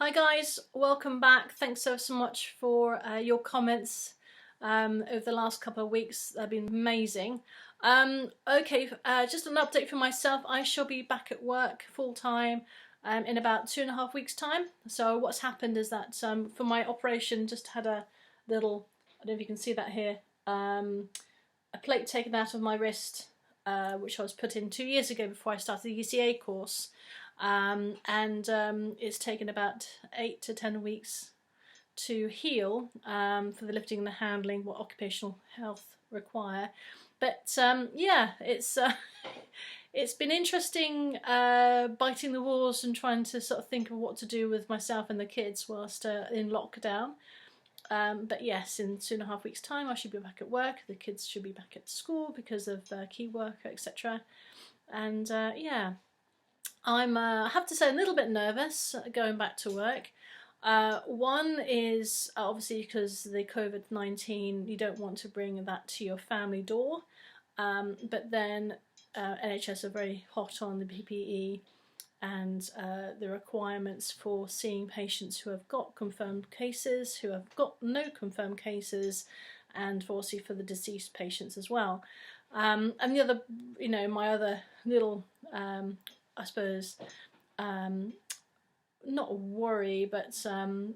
Hi guys, welcome back. Thanks so much for your comments over the last couple of weeks. They've been amazing. Just an update for myself. I shall be back at work full-time in about 2.5 weeks' time. So what's happened is that for my operation, just had a little, I don't know if you can see that here, a plate taken out of my wrist, which I was put in 2 years ago before I started the ECA course. It's taken about 8 to 10 weeks to heal for the lifting and the handling, what occupational health require. But it's been interesting biting the walls and trying to sort of think of what to do with myself and the kids whilst in lockdown. But yes, in 2.5 weeks' time I should be back at work. The kids should be back at school because of key worker, etc. And I'm, I have to say, a little bit nervous going back to work. One is obviously because the COVID-19, you don't want to bring that to your family door. But then NHS are very hot on the PPE and the requirements for seeing patients who have got confirmed cases, who have got no confirmed cases, and obviously for the deceased patients as well. And the other, my other little I suppose, not a worry, but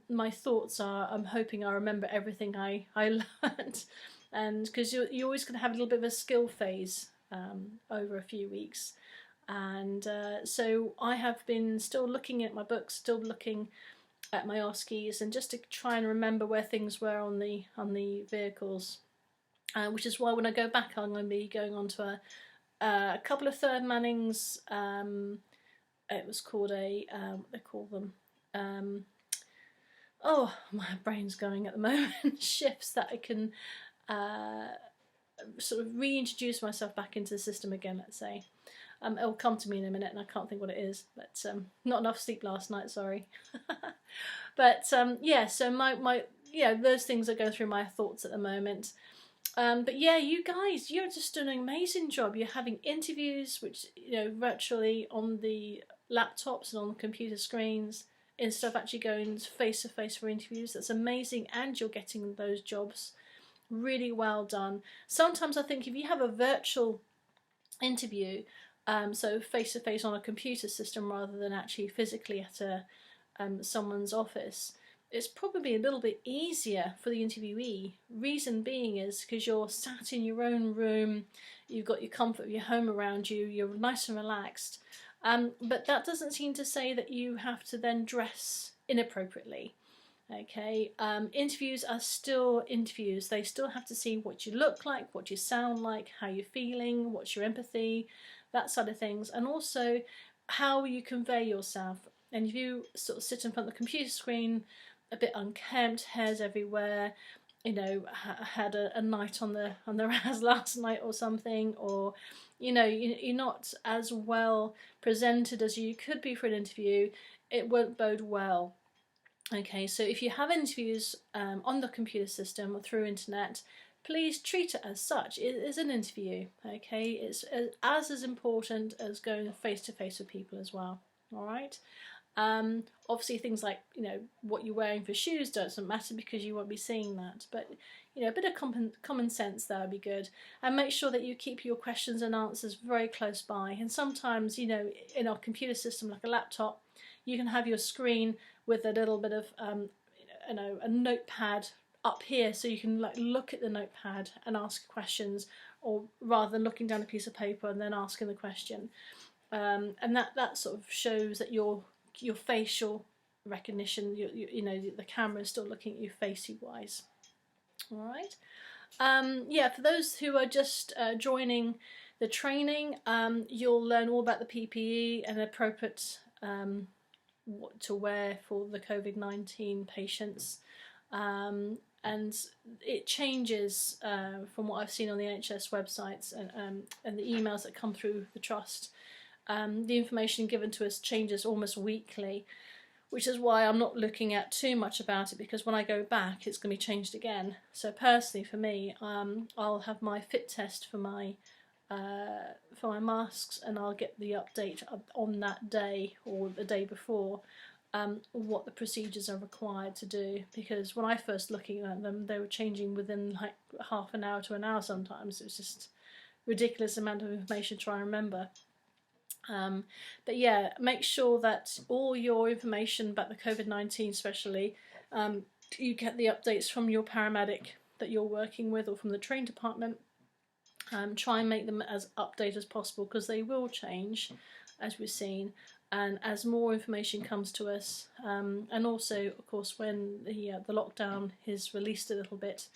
my thoughts are I'm hoping I remember everything I learned, and because you're always going to have a little bit of a skill phase over a few weeks. And so I have been still looking at my books, still looking at my OSCEs, and just to try and remember where things were on the vehicles, which is why when I go back I'm going to be going on to a couple of third mannings. It was called what they call them. Oh, my brain's going at the moment. Shifts that I can sort of reintroduce myself back into the system again, let's say. It'll come to me in a minute and I can't think what it is, but not enough sleep last night, sorry. But so my those things are going through my thoughts at the moment. But yeah, you guys, you're just doing an amazing job. You're having interviews, which, virtually on the laptops and on the computer screens, instead of actually going face to face for interviews. That's amazing, and you're getting those jobs. Really well done. Sometimes I think if you have a virtual interview, so face to face on a computer system rather than actually physically at someone's office, it's probably a little bit easier for the interviewee. Reason being is because you're sat in your own room, you've got your comfort of your home around you, you're nice and relaxed. But that doesn't seem to say that you have to then dress inappropriately. Okay, interviews are still interviews. They still have to see what you look like, what you sound like, how you're feeling, what's your empathy, that side of things, and also how you convey yourself. And if you sort of sit in front of the computer screen, a bit unkempt, hairs everywhere, had a night on the Raz last night or something, or you're not as well presented as you could be for an interview, it won't bode well. Okay, so if you have interviews on the computer system or through internet, please treat it as such. It is an interview. Okay, it's as important as going face to face with people as well. All right. Obviously things like, what you're wearing for shoes doesn't matter because you won't be seeing that, but a bit of common sense there would be good. And make sure that you keep your questions and answers very close by. And sometimes, in our computer system like a laptop, you can have your screen with a little bit of a notepad up here, so you can look at the notepad and ask questions, or rather than looking down a piece of paper and then asking the question. And that sort of shows that your facial recognition, the camera is still looking at you facey wise. All right. For those who are just joining the training, you'll learn all about the PPE and appropriate what to wear for the COVID-19 patients. And it changes from what I've seen on the NHS websites and the emails that come through the trust. The information given to us changes almost weekly, which is why I'm not looking at too much about it, because when I go back it's going to be changed again. So personally for me, I'll have my fit test for my masks, and I'll get the update on that day or the day before what the procedures are required to do, because when I first looking at them, they were changing within like half an hour to an hour sometimes. It was just ridiculous amount of information to try and remember. But yeah, make sure that all your information about the COVID-19 especially, you get the updates from your paramedic that you're working with or from the train department. Try and make them as updated as possible, because they will change, as we've seen, and as more information comes to us, and also of course when the lockdown is released a little bit,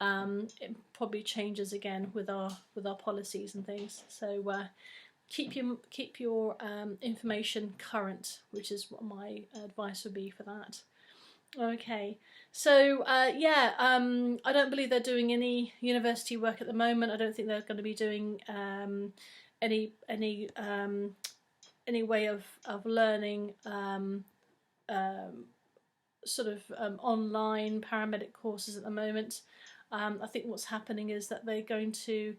it probably changes again with our policies and things. So keep your information current, which is what my advice would be for that. Okay, so yeah, I don't believe they're doing any university work at the moment. I don't think they're going to be doing any way of learning sort of online paramedic courses at the moment. I think what's happening is that they're going to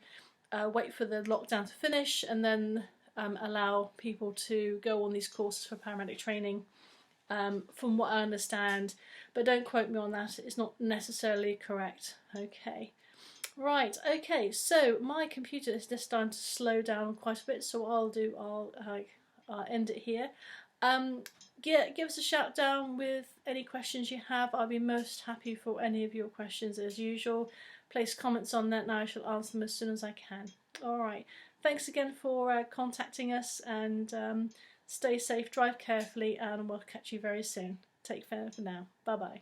wait for the lockdown to finish and then allow people to go on these courses for paramedic training. From what I understand, but don't quote me on that, it's not necessarily correct. Okay, right, okay, so my computer is just starting to slow down quite a bit, so what I'll end it here. Give us a shout down with any questions you have. I'll be most happy for any of your questions as usual. Place comments on that and I shall answer them as soon as I can. Alright, thanks again for contacting us, and stay safe, drive carefully, and we'll catch you very soon. Take care for now. Bye bye.